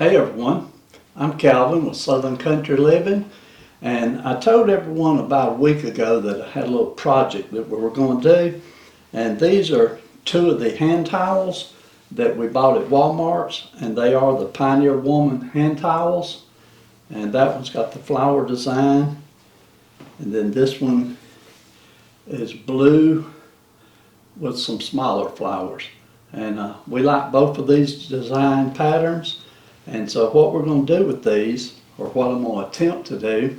Hey everyone, I'm Calvin with Southern Country Living, and I told everyone about a week ago that I had a little project that we were going to do, and these are two of the hand towels that we bought at Walmart's, and they are the Pioneer Woman hand towels, and that one's got the flower design, and then this one is blue with some smaller flowers, and we like both of these design patterns. And so what we're going to do with these, or what I'm going to attempt to do,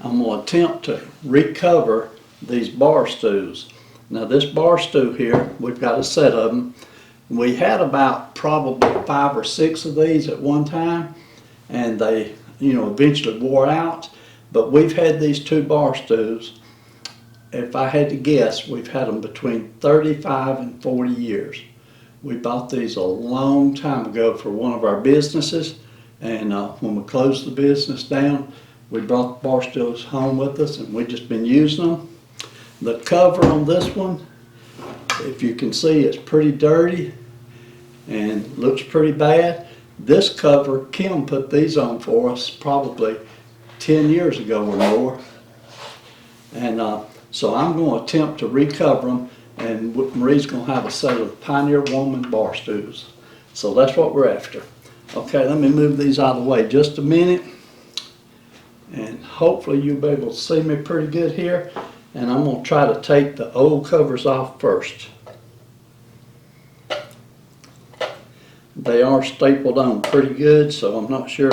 I'm going to attempt to recover these bar stools. Now this bar stool here, we've got a set of them. We had about probably 5 or 6 of these at one time, and they, eventually wore out. But we've had these 2 bar stools, if I had to guess, we've had them between 35 and 40 years. We bought these a long time ago for one of our businesses, and when we closed the business down, we brought the bar stools home with us, and we've just been using them. The cover on this one, if you can see, it's pretty dirty and looks pretty bad. This cover, Kim put these on for us probably 10 years ago or more, and so I'm going to attempt to recover them. And Marie's going to have a set of Pioneer Woman bar stools. So that's what we're after. Okay, let me move these out of the way just a minute. And hopefully you'll be able to see me pretty good here. And I'm going to try to take the old covers off first. They are stapled on pretty good, so I'm not sure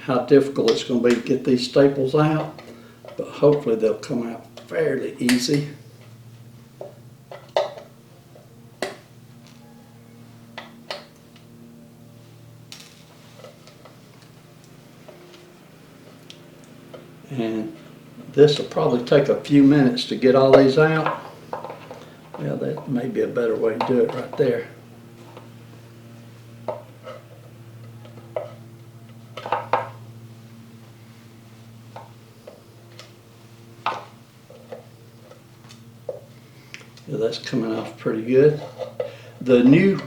how difficult it's going to be to get these staples out. But hopefully they'll come out fairly easy. And this will probably take a few minutes to get all these out. Yeah, that may be a better way to do it right there. Yeah, that's coming off pretty good. The new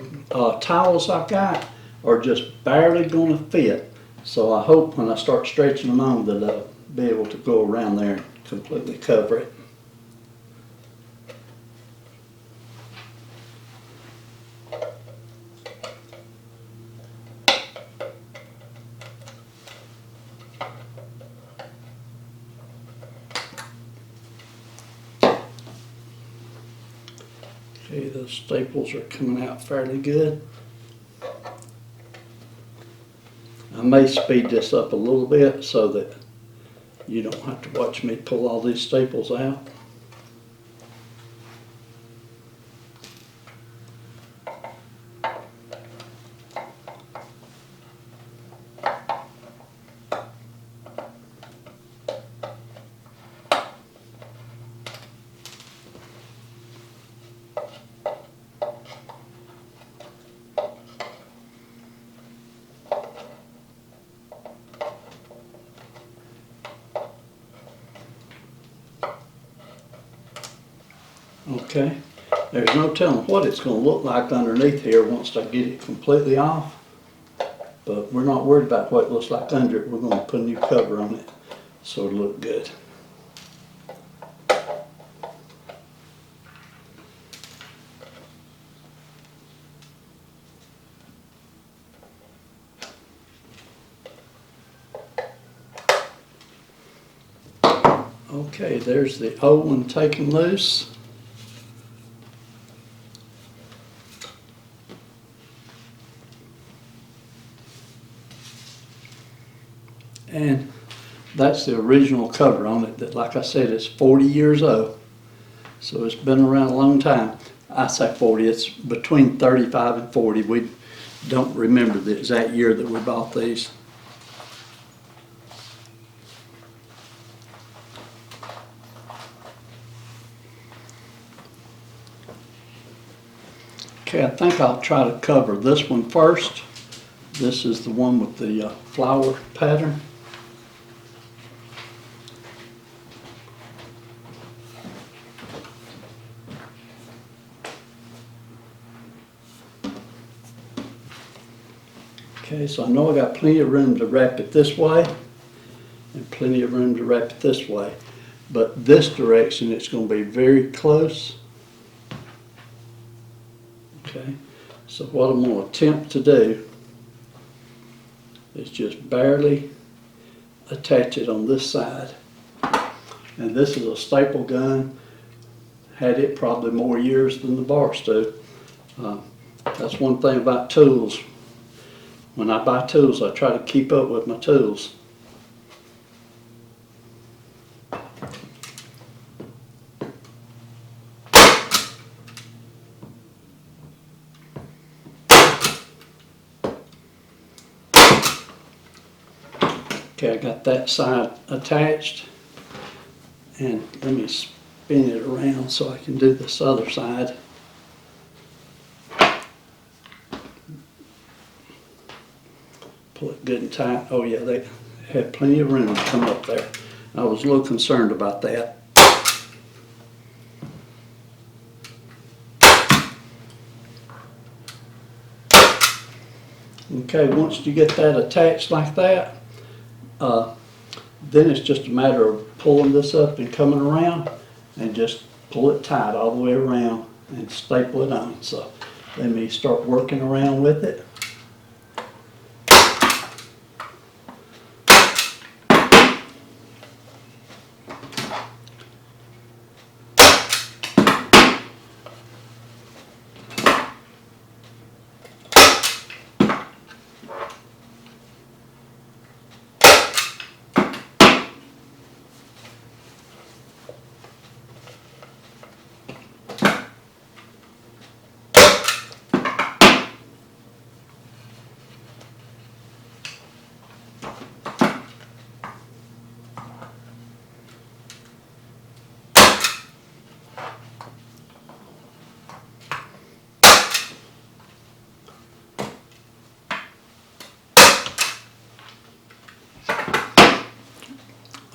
towels I've got are just barely going to fit. So I hope when I start stretching them on that I'll be able to go around there and completely cover it. Okay, those staples are coming out fairly good. I may speed this up a little bit so that you don't have to watch me pull all these staples out. Okay, there's no telling what it's going to look like underneath here once I get it completely off, but we're not worried about what it looks like under it. We're going to put a new cover on it so it'll look good. Okay, there's the old one taken loose. And that's the original cover on it that, like I said, is 40 years old. So it's been around a long time. I say 40, it's between 35 and 40. We don't remember the exact year that we bought these. Okay, I think I'll try to cover this one first. This is the one with the flower pattern. Okay, so I know I got plenty of room to wrap it this way and plenty of room to wrap it this way. But this direction, it's going to be very close. Okay, so what I'm going to attempt to do is just barely attach it on this side. And this is a staple gun. Had it probably more years than the Barstool. That's one thing about tools. When I buy tools, I try to keep up with my tools. Okay, I got that side attached, and let me spin it around so I can do this other side. Pull it good and tight. Oh yeah, they had plenty of room to come up there. I was a little concerned about that. Okay, once you get that attached like that, then it's just a matter of pulling this up and coming around and just pull it tight all the way around and staple it on. So let me start working around with it.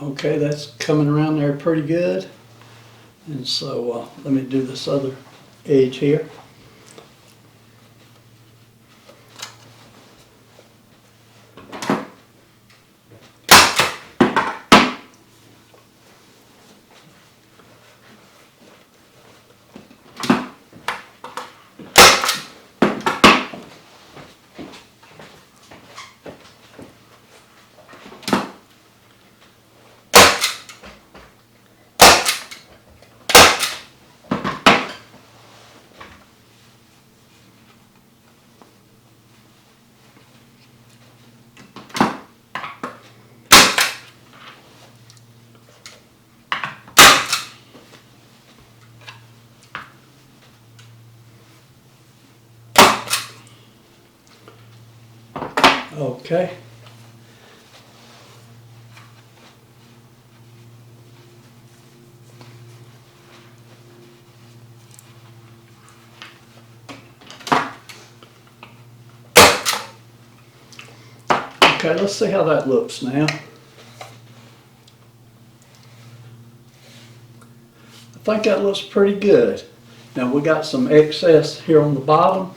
Okay, that's coming around there pretty good. And so let me do this other edge here. Okay. Okay, let's see how that looks now. I think that looks pretty good. Now we got some excess here on the bottom.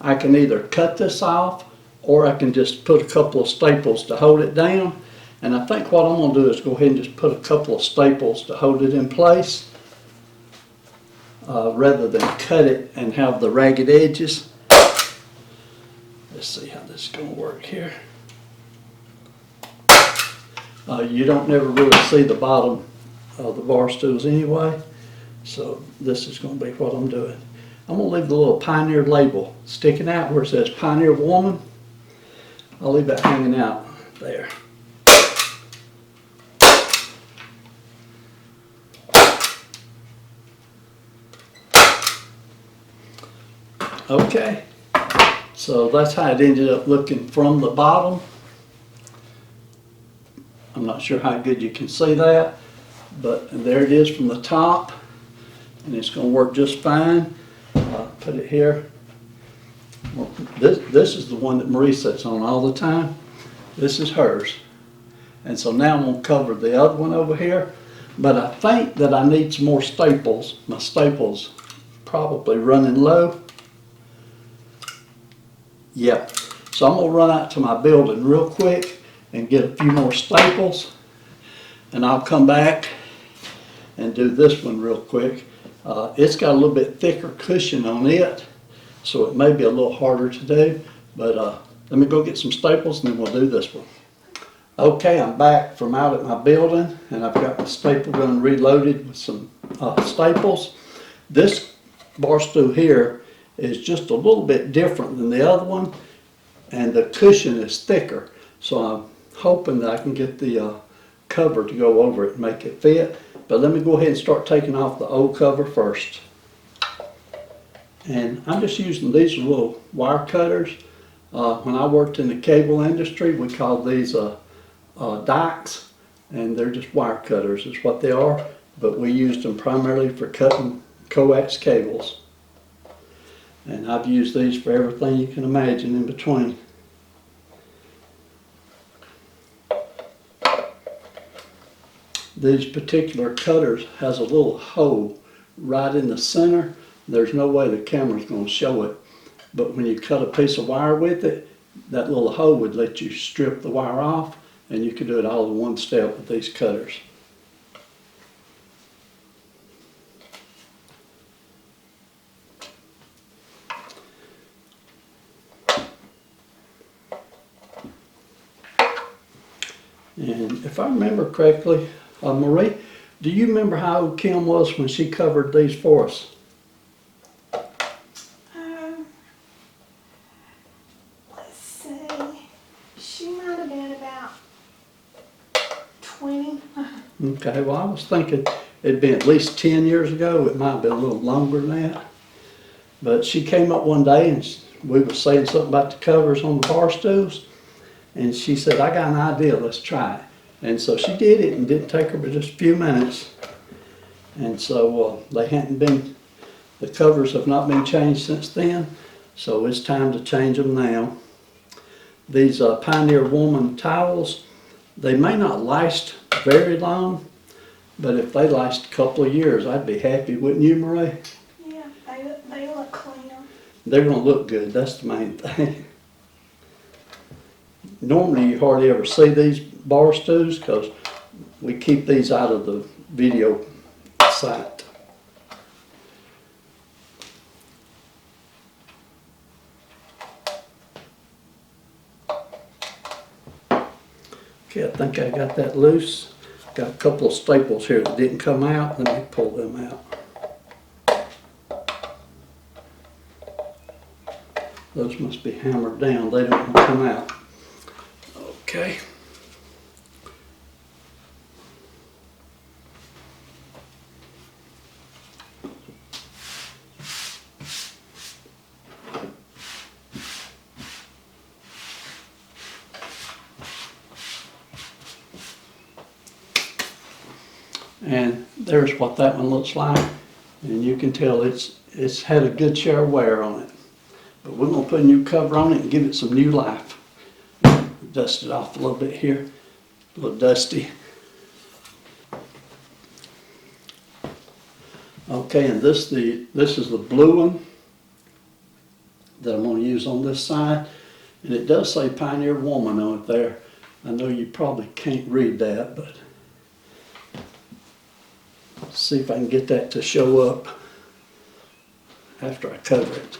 I can either cut this off or I can just put a couple of staples to hold it down. And I think what I'm going to do is go ahead and just put a couple of staples to hold it in place rather than cut it and have the ragged edges. Let's see how this is going to work here. You don't never really see the bottom of the Barstools anyway, so this is going to be what I'm doing. I'm going to leave the little Pioneer label sticking out where it says Pioneer Woman. I'll leave that hanging out there. Okay, so that's how it ended up looking from the bottom. I'm not sure how good you can see that, but there it is from the top, and it's going to work just fine. Put it here. Well, this is the one that Marie sits on all the time. This is hers. And so now I'm going to cover the other one over here, but I think that I need some more staples. My staples probably running low. Yep. So I'm gonna run out to my building real quick and get a few more staples, and I'll come back and do this one real quick. It's got a little bit thicker cushion on it, so it may be a little harder to do, but let me go get some staples and then we'll do this one. Okay, I'm back from out at my building and I've got my staple gun reloaded with some staples. This bar stool here is just a little bit different than the other one, and the cushion is thicker, so I'm hoping that I can get the cover to go over it and make it fit. But let me go ahead and start taking off the old cover first. And I'm just using these little wire cutters. When I worked in the cable industry, we called these dikes, and they're just wire cutters is what they are, but we used them primarily for cutting coax cables. And I've used these for everything you can imagine in between. These particular cutters has a little hole right in the center. There's no way the camera's going to show it, but when you cut a piece of wire with it, that little hole would let you strip the wire off, and you can do it all in one step with these cutters. And if I remember correctly, Marie, do you remember how old Kim was when she covered these for us? Let's see. She might have been about 20. Okay, well I was thinking it'd been at least 10 years ago. It might have been a little longer than that. But she came up one day and we were saying something about the covers on the bar stools. And she said, I got an idea, let's try it. And so she did it, and didn't take her but just a few minutes. And so they hadn't been, the covers have not been changed since then, so it's time to change them now. These Pioneer Woman towels, they may not last very long, but if they last a couple of years, I'd be happy, wouldn't you, Marie? Yeah, they look cleaner. They're gonna look good, that's the main thing. Normally you hardly ever see these bar stools because we keep these out of the video site. Okay, I think I got that loose. Got a couple of staples here that didn't come out. Let me pull them out. Those must be hammered down. They don't want to come out. Okay. And there's what that one looks like. And you can tell it's had a good share of wear on it. But we're going to put a new cover on it and give it some new life. Dust it off a little bit here, a little dusty. Okay, and this is the blue one that I'm going to use on this side, and it does say Pioneer Woman on it there. I know you probably can't read that, but let's see if I can get that to show up after I cover it.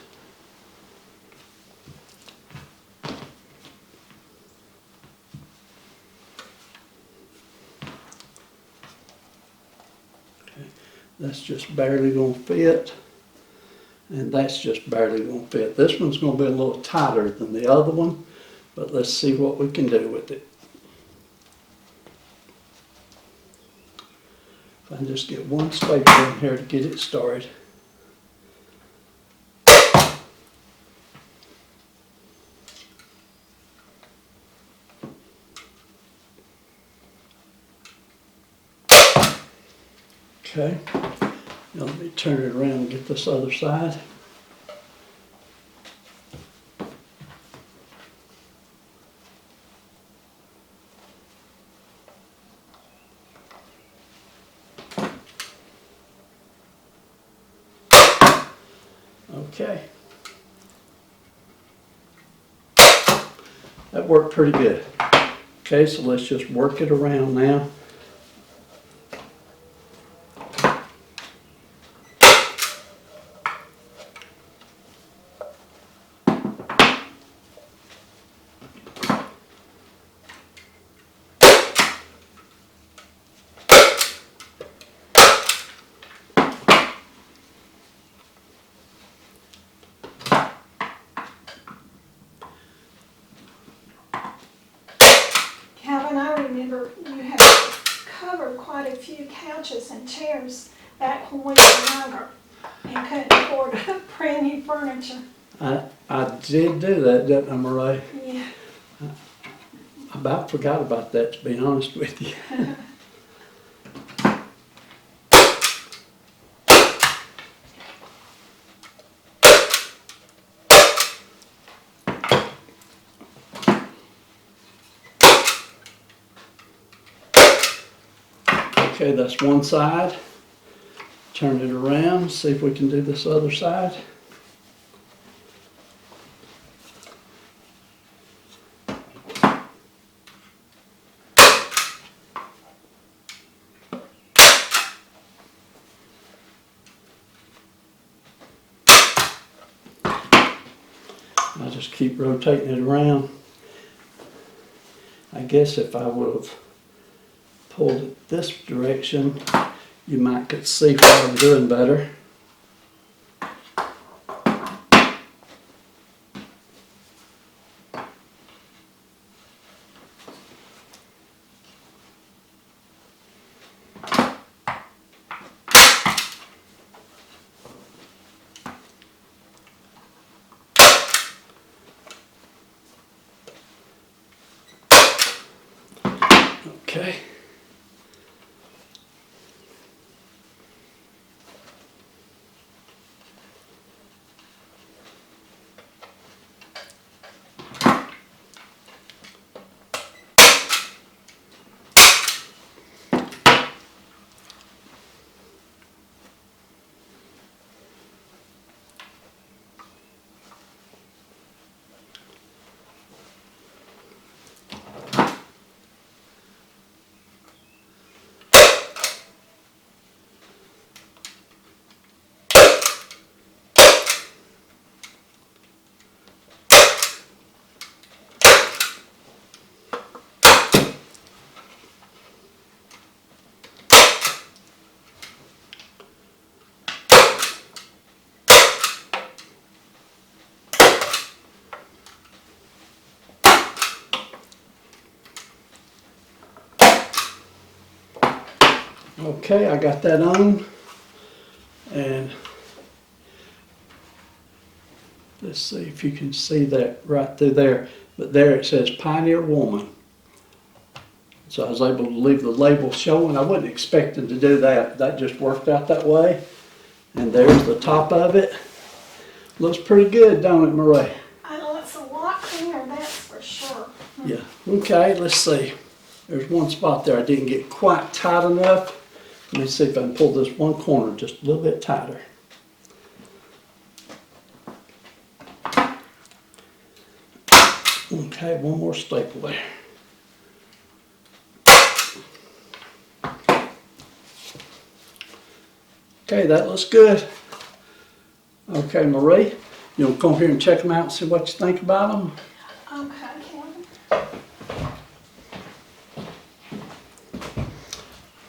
That's just barely going to fit, and that's just barely going to fit. This one's going to be a little tighter than the other one, but let's see what we can do with it. If I can just get one staple in here to get it started. Okay, now let me turn it around and get this other side. Okay. That worked pretty good. Okay, so let's just work it around now. Calvin, I remember you had covered quite a few couches and chairs back when we were younger and couldn't afford brand new furniture. I did do that, didn't I, Marie? Yeah. I about forgot about that, to be honest with you. Okay, that's one side. Turn it around, see if we can do this other side. I'll just keep rotating it around. I guess if I would have pulled it this direction, you might could see what I'm doing better. Okay. Okay, I got that on, and let's see if you can see that right through there. But there it says Pioneer Woman. So I was able to leave the label showing. I wasn't expecting to do that. That just worked out that way. And there's the top of it. Looks pretty good, don't it, Marie? I know it's a lot cleaner, that's for sure. Yeah. Okay, let's see. There's one spot there I didn't get quite tight enough. Let me see if I can pull this one corner just a little bit tighter. Okay, one more staple there. Okay, that looks good. Okay, Marie, you want to come here and check them out and see what you think about them? Okay, Calvin.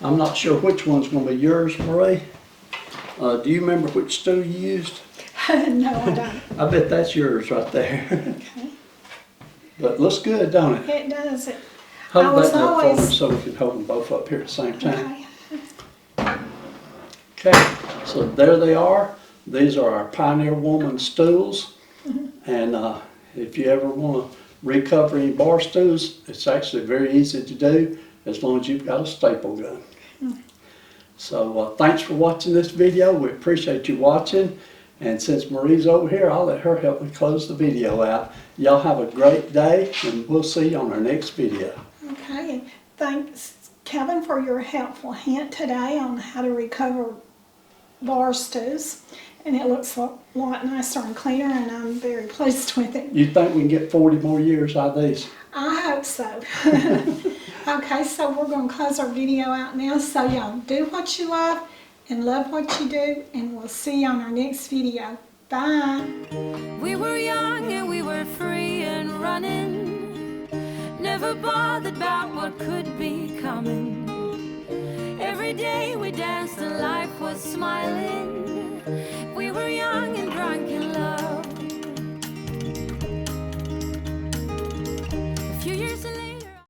I'm not sure which one's going to be yours, Marie. Do you remember which stool you used? No, I don't. I bet that's yours right there. Okay. But it looks good, don't it? It does. I Hold was that up for me always- so we can hold them both up here at the same time. Okay. Okay, so there they are. These are our Pioneer Woman stools. And if you ever want to recover any bar stools, it's actually very easy to do as long as you've got a staple gun. So thanks for watching this video. We appreciate you watching. And since Marie's over here, I'll let her help me close the video out. Y'all have a great day, and we'll see you on our next video. Okay, and thanks, Kevin, for your helpful hint today on how to recover bar stools. and it looks a lot nicer and cleaner, and I'm very pleased with it. You think we can get 40 more years out of these? I hope so. Okay, so we're going to close our video out now. So y'all do what you love and love what you do, and we'll see you on our next video. Bye. We were young and we were free and running, never bothered about what could be coming. Every day we danced and life was smiling. We were young